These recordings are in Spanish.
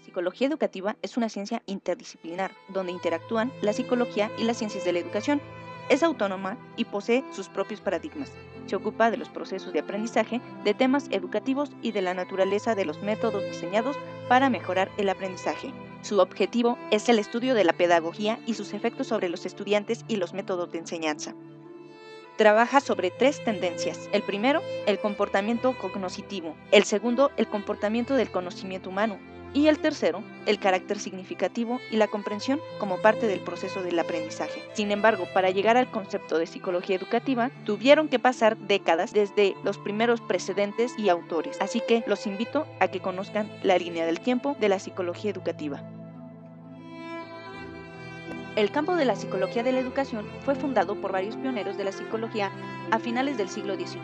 Psicología educativa es una ciencia interdisciplinar, donde interactúan la psicología y las ciencias de la educación. Es autónoma y posee sus propios paradigmas. Se ocupa de los procesos de aprendizaje, de temas educativos y de la naturaleza de los métodos diseñados para mejorar el aprendizaje. Su objetivo es el estudio de la pedagogía y sus efectos sobre los estudiantes y los métodos de enseñanza. Trabaja sobre tres tendencias. El primero, el comportamiento cognoscitivo. El segundo, el comportamiento del conocimiento humano. Y el tercero, el carácter significativo y la comprensión como parte del proceso del aprendizaje. Sin embargo, para llegar al concepto de psicología educativa, tuvieron que pasar décadas desde los primeros precedentes y autores. Así que los invito a que conozcan la línea del tiempo de la psicología educativa. El campo de la psicología de la educación fue fundado por varios pioneros de la psicología a finales del siglo XIX.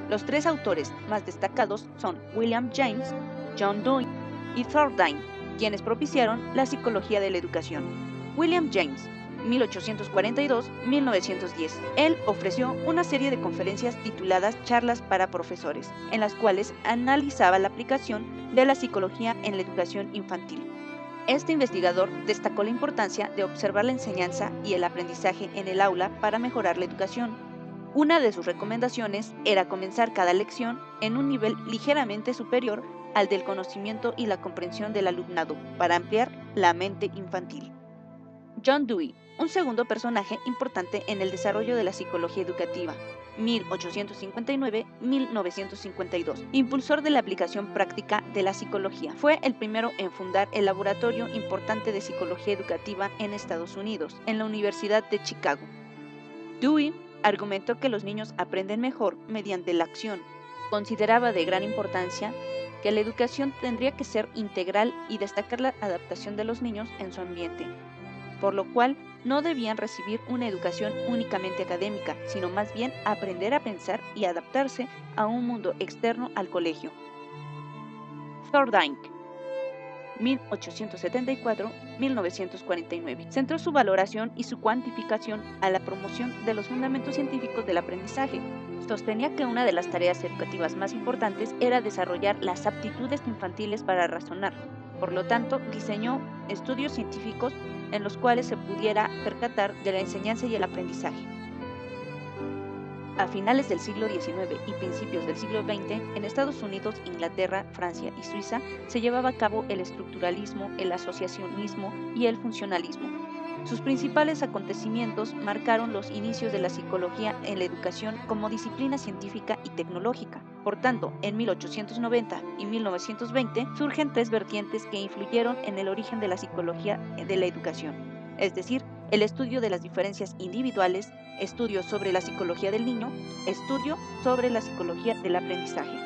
Los tres autores más destacados son William James, John Dewey y Thorndike, quienes propiciaron la psicología de la educación. William James, 1842-1910. Él ofreció una serie de conferencias tituladas Charlas para Profesores, en las cuales analizaba la aplicación de la psicología en la educación infantil. Este investigador destacó la importancia de observar la enseñanza y el aprendizaje en el aula para mejorar la educación. Una de sus recomendaciones era comenzar cada lección en un nivel ligeramente superior al del conocimiento y la comprensión del alumnado para ampliar la mente infantil. John Dewey, un segundo personaje importante en el desarrollo de la psicología educativa, 1859-1952, impulsor de la aplicación práctica de la psicología. Fue el primero en fundar el laboratorio importante de psicología educativa en Estados Unidos, en la Universidad de Chicago. Dewey argumentó que los niños aprenden mejor mediante la acción. Consideraba de gran importancia que la educación tendría que ser integral y destacar la adaptación de los niños en su ambiente, por lo cual no debían recibir una educación únicamente académica, sino más bien aprender a pensar y adaptarse a un mundo externo al colegio. Thorndike, 1874-1949. Centró su valoración y su cuantificación a la promoción de los fundamentos científicos del aprendizaje. Sostenía que una de las tareas educativas más importantes era desarrollar las aptitudes infantiles para razonar. Por lo tanto, diseñó estudios científicos en los cuales se pudiera percatar de la enseñanza y el aprendizaje. A finales del siglo XIX y principios del siglo XX, en Estados Unidos, Inglaterra, Francia y Suiza, se llevaba a cabo el estructuralismo, el asociacionismo y el funcionalismo. Sus principales acontecimientos marcaron los inicios de la psicología en la educación como disciplina científica y tecnológica. Por tanto, en 1890 y 1920 surgen tres vertientes que influyeron en el origen de la psicología de la educación, es decir, el estudio de las diferencias individuales, estudio sobre la psicología del niño, estudio sobre la psicología del aprendizaje.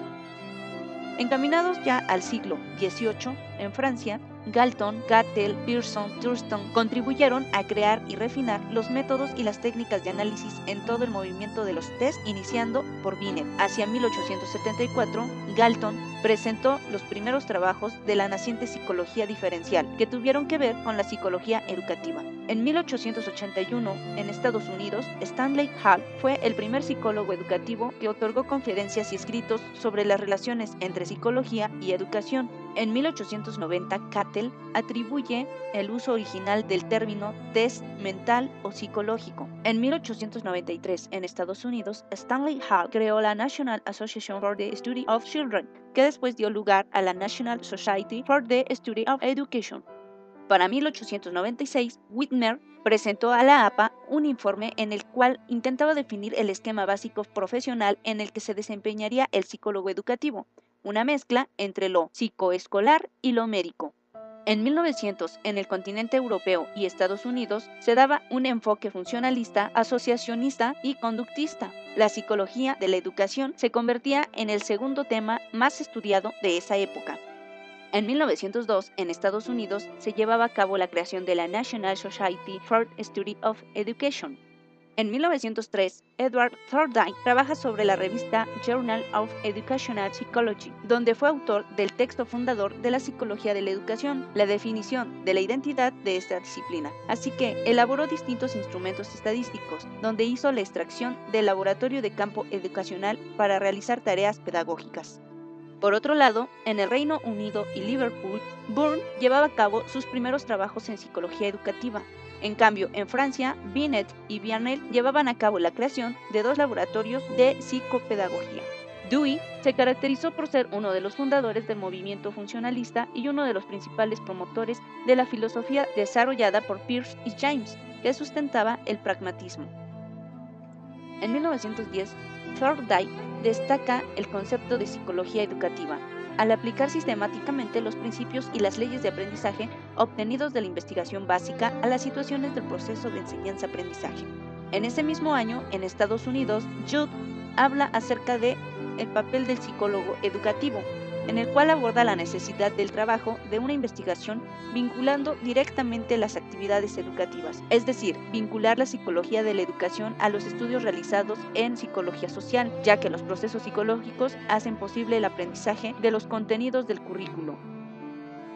Encaminados ya al siglo XVIII, en Francia, Galton, Cattell, Pearson, Thurston contribuyeron a crear y refinar los métodos y las técnicas de análisis en todo el movimiento de los test, iniciando por Binet. Hacia 1874, Galton presentó los primeros trabajos de la naciente psicología diferencial, que tuvieron que ver con la psicología educativa. En 1881, en Estados Unidos, Stanley Hall fue el primer psicólogo educativo que otorgó conferencias y escritos sobre las relaciones entre psicología y educación. En 1890, Cattell atribuye el uso original del término test mental o psicológico. En 1893, en Estados Unidos, Stanley Hall creó la National Association for the Study of Children, que después dio lugar a la National Society for the Study of Education. Para 1896, Whitmer presentó a la APA un informe en el cual intentaba definir el esquema básico profesional en el que se desempeñaría el psicólogo educativo, una mezcla entre lo psicoescolar y lo médico. En 1900, en el continente europeo y Estados Unidos, se daba un enfoque funcionalista, asociacionista y conductista. La psicología de la educación se convertía en el segundo tema más estudiado de esa época. En 1902, en Estados Unidos, se llevaba a cabo la creación de la National Society for the Study of Education. En 1903, Edward Thorndike trabaja sobre la revista Journal of Educational Psychology, donde fue autor del texto fundador de la psicología de la educación, la definición de la identidad de esta disciplina. Así que elaboró distintos instrumentos estadísticos, donde hizo la extracción del laboratorio de campo educacional para realizar tareas pedagógicas. Por otro lado, en el Reino Unido y Liverpool, Bourne llevaba a cabo sus primeros trabajos en psicología educativa. En cambio, en Francia, Binet y Vianel llevaban a cabo la creación de 2 laboratorios de psicopedagogía. Dewey se caracterizó por ser uno de los fundadores del movimiento funcionalista y uno de los principales promotores de la filosofía desarrollada por Peirce y James, que sustentaba el pragmatismo. En 1910, Thorndike destaca el concepto de psicología educativa, al aplicar sistemáticamente los principios y las leyes de aprendizaje obtenidos de la investigación básica a las situaciones del proceso de enseñanza-aprendizaje. En ese mismo año, en Estados Unidos, Judd habla acerca de el papel del psicólogo educativo, en el cual aborda la necesidad del trabajo de una investigación vinculando directamente las actividades educativas, es decir, vincular la psicología de la educación a los estudios realizados en psicología social, ya que los procesos psicológicos hacen posible el aprendizaje de los contenidos del currículo.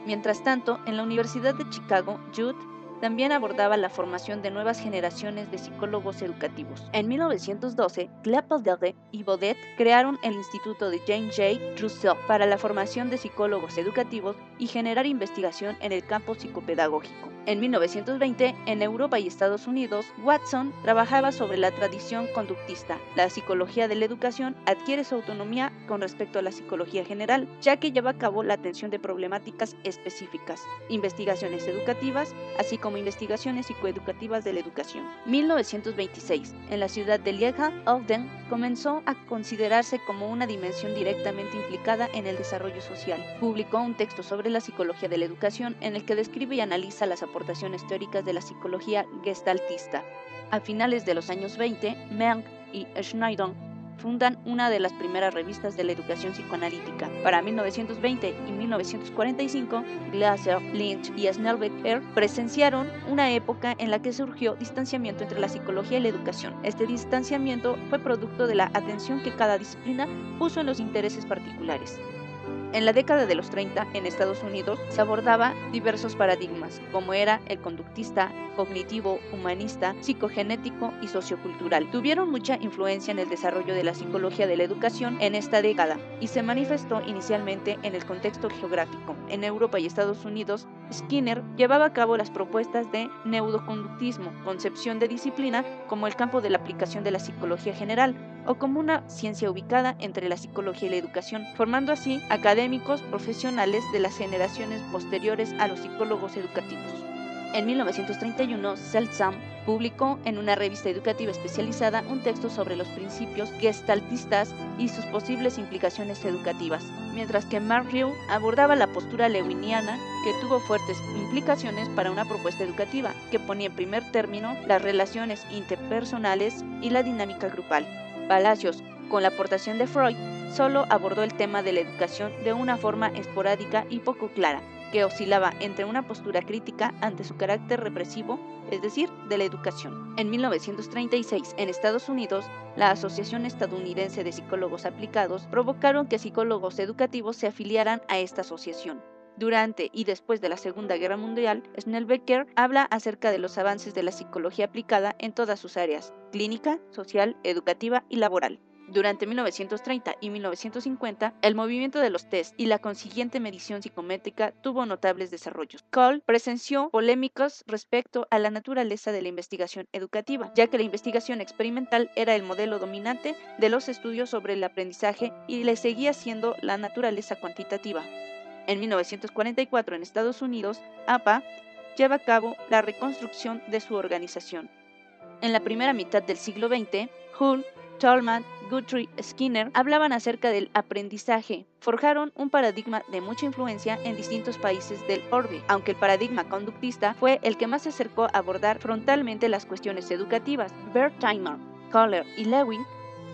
Mientras tanto, en la Universidad de Chicago, Judd también abordaba la formación de nuevas generaciones de psicólogos educativos. En 1912, Clapeyron y Baudet crearon el Instituto de James J. Russell para la formación de psicólogos educativos y generar investigación en el campo psicopedagógico. En 1920, en Europa y Estados Unidos, Watson trabajaba sobre la tradición conductista. La psicología de la educación adquiere su autonomía con respecto a la psicología general, ya que lleva a cabo la atención de problemáticas específicas, investigaciones educativas, así como investigaciones psicoeducativas de la educación. 1926, en la ciudad de Liege-Olden, comenzó a considerarse como una dimensión directamente implicada en el desarrollo social. Publicó un texto sobre la psicología de la educación en el que describe y analiza las aportaciones teóricas de la psicología gestaltista. A finales de los años 20, Menck y Schneider fundan una de las primeras revistas de la educación psicoanalítica. Para 1920 y 1945, Glasser, Lynch y Snellbecker presenciaron una época en la que surgió distanciamiento entre la psicología y la educación. Este distanciamiento fue producto de la atención que cada disciplina puso en los intereses particulares. En la década de los 30, en Estados Unidos, se abordaba diversos paradigmas, como era el conductista, cognitivo, humanista, psicogenético y sociocultural. Tuvieron mucha influencia en el desarrollo de la psicología de la educación en esta década y se manifestó inicialmente en el contexto geográfico. En Europa y Estados Unidos, Skinner llevaba a cabo las propuestas de neuroconductismo, concepción de disciplina como el campo de la aplicación de la psicología general, o como una ciencia ubicada entre la psicología y la educación, formando así académicos profesionales de las generaciones posteriores a los psicólogos educativos. En 1931, Seltsam publicó en una revista educativa especializada un texto sobre los principios gestaltistas y sus posibles implicaciones educativas, mientras que Mark Reuel abordaba la postura lewiniana, que tuvo fuertes implicaciones para una propuesta educativa que ponía en primer término las relaciones interpersonales y la dinámica grupal. Palacios, con la aportación de Freud, solo abordó el tema de la educación de una forma esporádica y poco clara, que oscilaba entre una postura crítica ante su carácter represivo, es decir, de la educación. En 1936, en Estados Unidos, la Asociación Estadounidense de Psicólogos Aplicados provocaron que psicólogos educativos se afiliaran a esta asociación. Durante y después de la Segunda Guerra Mundial, Snellbecker habla acerca de los avances de la psicología aplicada en todas sus áreas: clínica, social, educativa y laboral. Durante 1930 y 1950, el movimiento de los test y la consiguiente medición psicométrica tuvo notables desarrollos. Cole presenció polémicas respecto a la naturaleza de la investigación educativa, ya que la investigación experimental era el modelo dominante de los estudios sobre el aprendizaje y le seguía siendo la naturaleza cuantitativa. En 1944, en Estados Unidos, APA lleva a cabo la reconstrucción de su organización. En la primera mitad del siglo XX, Hull, Tolman, Guthrie, Skinner hablaban acerca del aprendizaje. Forjaron un paradigma de mucha influencia en distintos países del orbe, aunque el paradigma conductista fue el que más se acercó a abordar frontalmente las cuestiones educativas. Wertheimer, Kohler y Lewin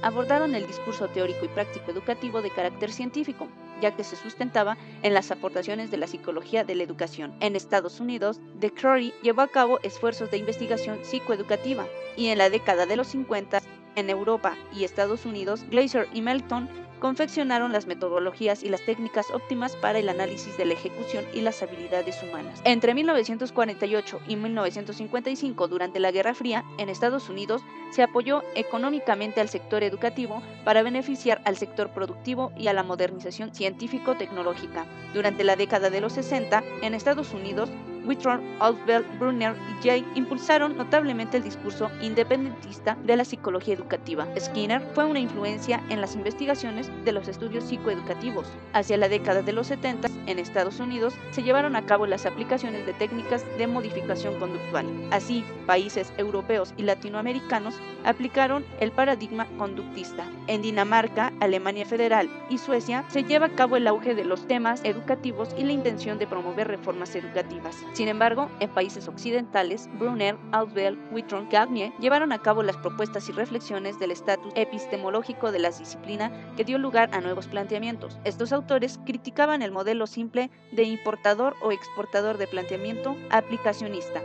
abordaron el discurso teórico y práctico educativo de carácter científico, ya que se sustentaba en las aportaciones de la psicología de la educación. En Estados Unidos, De Crowley llevó a cabo esfuerzos de investigación psicoeducativa, y en la década de los 50, En Europa y Estados Unidos, Glaser y Melton confeccionaron las metodologías y las técnicas óptimas para el análisis de la ejecución y las habilidades humanas. Entre 1948 y 1955, durante la Guerra Fría, en Estados Unidos se apoyó económicamente al sector educativo para beneficiar al sector productivo y a la modernización científico-tecnológica. Durante la década de los 60, en Estados Unidos, Whitron, Ausubel, Brunner y Jay impulsaron notablemente el discurso independentista de la psicología educativa. Skinner fue una influencia en las investigaciones de los estudios psicoeducativos. Hacia la década de los 70, en Estados Unidos, se llevaron a cabo las aplicaciones de técnicas de modificación conductual. Así, países europeos y latinoamericanos aplicaron el paradigma conductista. En Dinamarca, Alemania Federal y Suecia se lleva a cabo el auge de los temas educativos y la intención de promover reformas educativas. Sin embargo, en países occidentales, Brunner, Ausubel, Whitron, Garnier llevaron a cabo las propuestas y reflexiones del estatus epistemológico de la disciplina que dio lugar a nuevos planteamientos. Estos autores criticaban el modelo simple de importador o exportador de planteamiento aplicacionista,